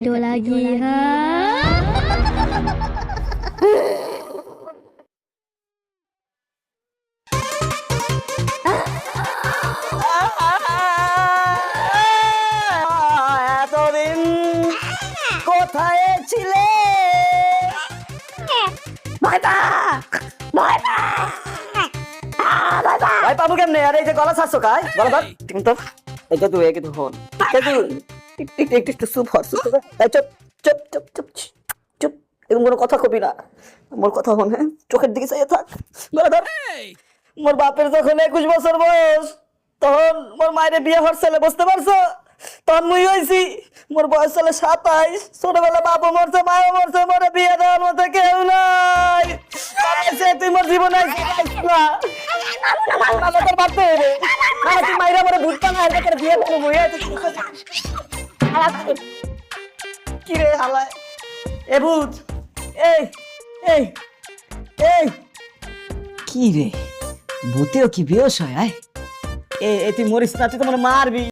Itu lagi ha. এতদিন কোথায় ছিলে ভয় পাবো কেমনে? আরে এই যে গলা ছাড়ছো কাই গলা ধর কিন্তু এটা তুই একটু হন একটু চুপ হর চুপ চুপ চুপ চুপ চুপ চুপ এরকম কোনো কথা কবি না। মোর কথা হন, হ্যাঁ চোখের দিকে চাইয়ে থাক। গলা ধর। মোর বাপের যখন 21 বছর বয়স তখন মোর মায়ের বিয়ে হচ্ছিল, বুঝতে পারছো? তখন মুই হয়েছি, মোর বয়স চলে 27। ছোটবেলা বাবা মরছে, মাও মরছে, মোর বিয়ে দেওয়ার মতো কেউ নাই। তুই মোর জীবনে মাইরা মোরে ভুট্টা না বিয়ে করবো কি রে হালায় এ ভূত। এই এই এই কি রে ভূতেও কি বেশ হয়? তুই মরিস না, তুই তো মানে মারবি।